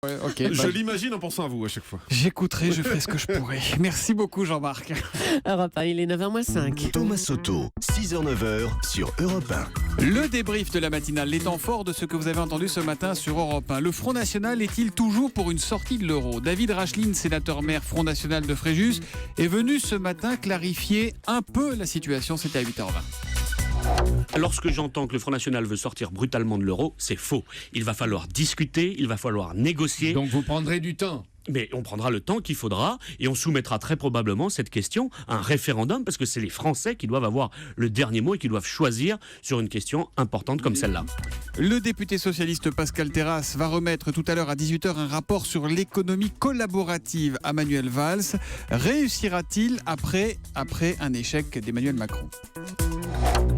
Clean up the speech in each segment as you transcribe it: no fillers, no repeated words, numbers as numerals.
Ouais, ok. Je l'imagine en pensant à vous à chaque fois. J'écouterai, je ferai ce que je pourrai. Merci beaucoup Jean-Marc. Europe 1, il est 9h-5. Thomas Soto, 6h-9h sur Europe 1. Le débrief de la matinale, les temps forts de ce que vous avez entendu ce matin sur Europe 1. Le Front National est-il toujours pour une sortie de l'euro ? David Racheline, sénateur maire Front National de Fréjus, est venu ce matin clarifier un peu la situation. C'était à 8h20. Lorsque j'entends que le Front National veut sortir brutalement de l'euro, c'est faux. Il va falloir discuter, il va falloir négocier. Donc vous prendrez du temps. Mais on prendra le temps qu'il faudra et on soumettra très probablement cette question à un référendum parce que c'est les Français qui doivent avoir le dernier mot et qui doivent choisir sur une question importante comme celle-là. Le député socialiste Pascal Terrasse va remettre tout à l'heure à 18h un rapport sur l'économie collaborative à Manuel Valls. Réussira-t-il après un échec d'Emmanuel Macron ?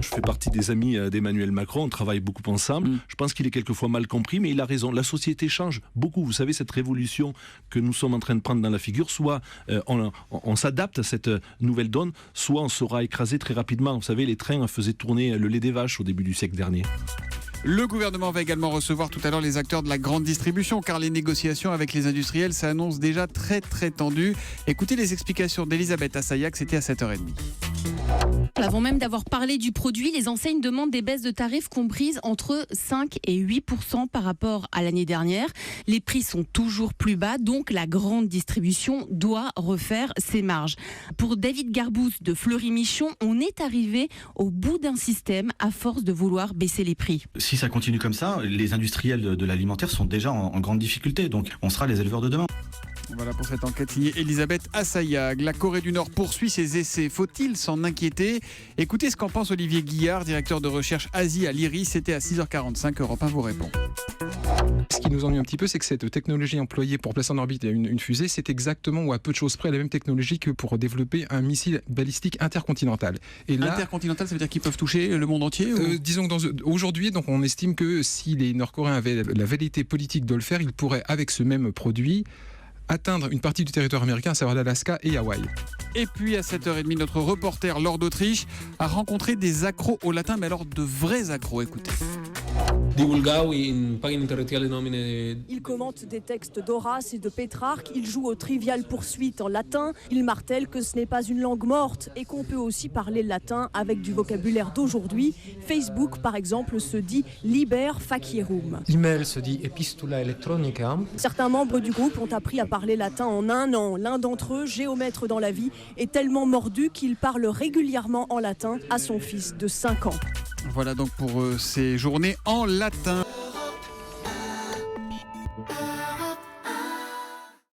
Je fais partie des amis d'Emmanuel Macron, on travaille beaucoup ensemble. Je pense qu'il est quelquefois mal compris, mais il a raison. La société change beaucoup. Vous savez, cette révolution que nous sommes en train de prendre dans la figure, soit on s'adapte à cette nouvelle donne, soit on sera écrasé très rapidement. Vous savez, les trains faisaient tourner le lait des vaches au début du siècle dernier. Le gouvernement va également recevoir tout à l'heure les acteurs de la grande distribution, car les négociations avec les industriels s'annoncent déjà très très tendues. Écoutez les explications d'Elisabeth Assayag, c'était à 7h30. Avant même d'avoir parlé du produit, les enseignes demandent des baisses de tarifs comprises entre 5 et 8% par rapport à l'année dernière. Les prix sont toujours plus bas, donc la grande distribution doit refaire ses marges. Pour David Garbous de Fleury-Michon, on est arrivé au bout d'un système à force de vouloir baisser les prix. Si ça continue comme ça, les industriels de l'alimentaire sont déjà en grande difficulté, donc on sera les éleveurs de demain. Voilà pour cette enquête signée Elisabeth Assayag. La Corée du Nord poursuit ses essais. Faut-il s'en inquiéter ? Écoutez ce qu'en pense Olivier Guillard, directeur de recherche Asie à l'IRI. C'était à 6h45. Europe 1 vous répond. Ce qui nous ennuie un petit peu, c'est que cette technologie employée pour placer en orbite une fusée, c'est exactement ou à peu de choses près la même technologie que pour développer un missile balistique intercontinental. Et là, intercontinental, ça veut dire qu'ils peuvent toucher le monde entier disons que aujourd'hui, donc on estime que si les Nord-Coréens avaient la validité politique de le faire, ils pourraient, avec ce même produit, atteindre une partie du territoire américain, à savoir l'Alaska et Hawaï. Et puis à 7h30, notre reporter Laure d'Autriche a rencontré des accros au latin, mais alors de vrais accros, écoutez. Il commente des textes d'Horace et de Pétrarque, il joue au Trivial poursuite en latin, il martèle que ce n'est pas une langue morte et qu'on peut aussi parler latin avec du vocabulaire d'aujourd'hui. Facebook, par exemple, se dit liber facierum. L'email se dit epistula electronica. Certains membres du groupe ont appris à parler latin en un an. L'un d'entre eux, géomètre dans la vie, est tellement mordu qu'il parle régulièrement en latin à son fils de 5 ans. Voilà donc pour ces journées en latin.